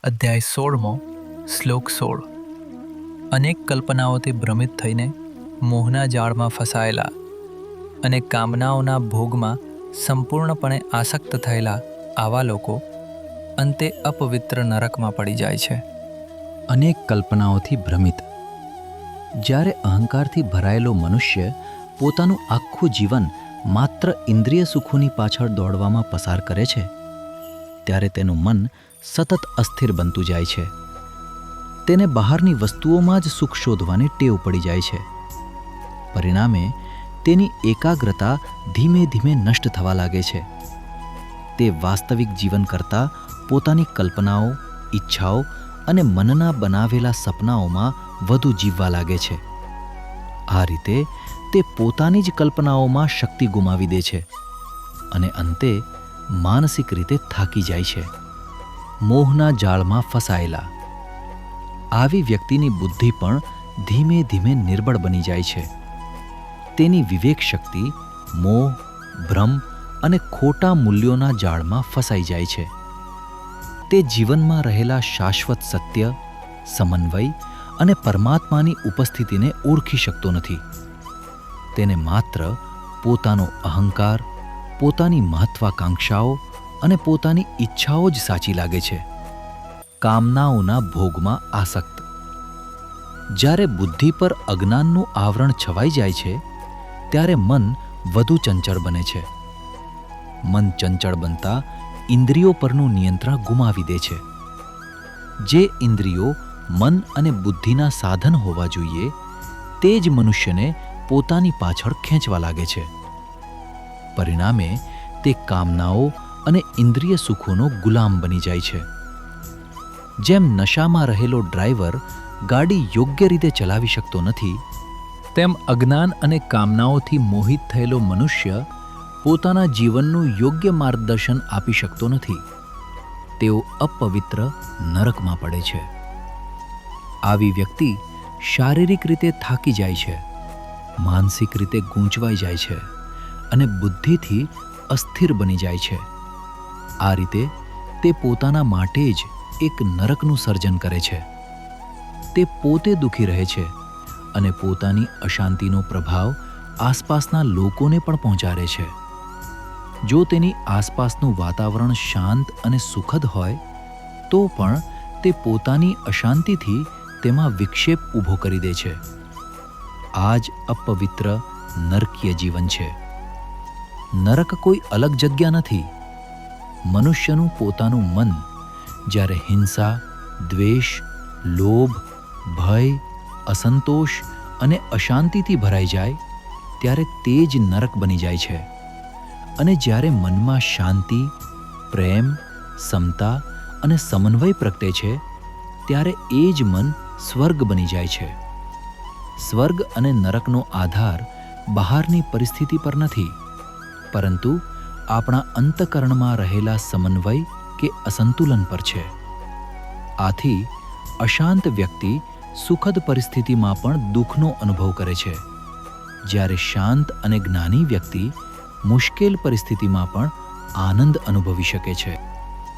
અધ્યાય 16મો શ્લોક 16. અનેક કલ્પનાઓથી ભ્રમિત થઈને મોહના જાળમાં ફસાયેલા અને કામનાઓના ભોગમાં સંપૂર્ણપણે આસક્ત થયેલા આવા લોકો અંતે અપવિત્ર નરકમાં પડી જાય છે. અનેક કલ્પનાઓથી ભ્રમિત. જ્યારે અહંકારથી ભરાયેલો મનુષ્ય પોતાનું આખું જીવન માત્ર ઇન્દ્રિય સુખોની પાછળ દોડવામાં પસાર કરે છે, ત્યારે તેનું મન સતત અસ્થિર બનતું જાય છે. તેને બહારની વસ્તુઓમાં જ સુખ શોધવાની ટેવ પડી જાય છે. પરિણામે તેની એકાગ્રતા ધીમે ધીમે નષ્ટ થવા લાગે છે. તે વાસ્તવિક જીવન કરતાં પોતાની કલ્પનાઓ, ઈચ્છાઓ અને મનના બનાવેલા સપનાઓમાં વધુ જીવવા લાગે છે. આ રીતે તે પોતાની જ કલ્પનાઓમાં શક્તિ ગુમાવી દે છે અને અંતે માનસિક રીતે થાકી જાય છે. મોહના જાળમાં ફસાયેલા આવી વ્યક્તિની બુદ્ધિ પણ ધીમે ધીમે નિર્બળ બની જાય છે. તેની વિવેક શક્તિ મોહ, ભ્રમ અને ખોટા મૂલ્યોના જાળમાં ફસાઈ જાય છે. તે જીવનમાં રહેલા શાશ્વત સત્ય, સમન્વય અને પરમાત્માની ઉપસ્થિતિને ઓળખી શકતો નથી. તેને માત્ર પોતાનો અહંકાર, પોતાની મહત્વાકાંક્ષાઓ અને પોતાની ઈચ્છાઓ જ સાચી લાગે છે. કામનાઓના ભોગમાં આસક્ત. જ્યારે બુદ્ધિ પર અજ્ઞાનનું આવરણ છવાઈ જાય છે, ત્યારે મન વધુ ચંચળ બને છે. મન ચંચળ બનતા ઇન્દ્રિયો પરનું નિયંત્રણ ગુમાવી દે છે. જે ઇન્દ્રિયો મન અને બુદ્ધિના સાધન હોવા જોઈએ, તે જ મનુષ્યને પોતાની પાછળ ખેંચવા લાગે છે. પરિણામે તે કામનાઓ અને ઇન્દ્રિય સુખોનો ગુલામ બની જાય છે. જેમ નશામાં રહેલો ડ્રાઈવર ગાડી યોગ્ય રીતે ચલાવી શકતો નથી, તેમ અજ્ઞાન અને કામનાઓથી મોહિત થયેલો મનુષ્ય પોતાના જીવનનું યોગ્ય માર્ગદર્શન આપી શકતો નથી. તેઓ અપવિત્ર નરકમાં પડે છે. આવી વ્યક્તિ શારીરિક રીતે થાકી જાય છે, માનસિક રીતે ગૂંચવાઈ જાય છે અને બુદ્ધિથી અસ્થિર બની જાય છે. આ રીતે તે પોતાના માટે જ એક નરકનું સર્જન કરે છે. તે પોતે દુઃખી રહે છે અને પોતાની અશાંતિનો પ્રભાવ આસપાસના લોકોને પણ પહોંચાડે છે. જો તેની આસપાસનું વાતાવરણ શાંત અને સુખદ હોય, તો પણ તે પોતાની અશાંતિથી તેમાં વિક્ષેપ ઊભો કરી દે છે. આ જ અપવિત્ર નરકીય જીવન છે. નરક કોઈ અલગ જગ્યા નથી. મનુષ્યનું પોતાનું મન જ્યારે હિંસા, દ્વેષ, લોભ, ભય, અસંતોષ અને અશાંતિથી ભરાઈ જાય, ત્યારે તે જ નરક બની જાય છે. અને જ્યારે મનમાં શાંતિ, પ્રેમ, સમતા અને સમન્વય પ્રગટે છે, ત્યારે એ જ મન સ્વર્ગ બની જાય છે. સ્વર્ગ અને નરકનો આધાર બહારની પરિસ્થિતિ પર નથી, પરંતુ આપણા અંતઃકરણમાં રહેલા સમન્વય કે અસંતુલન પર છે. આથી અશાંત વ્યક્તિ સુખદ પરિસ્થિતિમાં પણ દુઃખનો અનુભવ કરે છે, જ્યારે શાંત અને જ્ઞાની વ્યક્તિ મુશ્કેલ પરિસ્થિતિમાં પણ આનંદ અનુભવી શકે છે.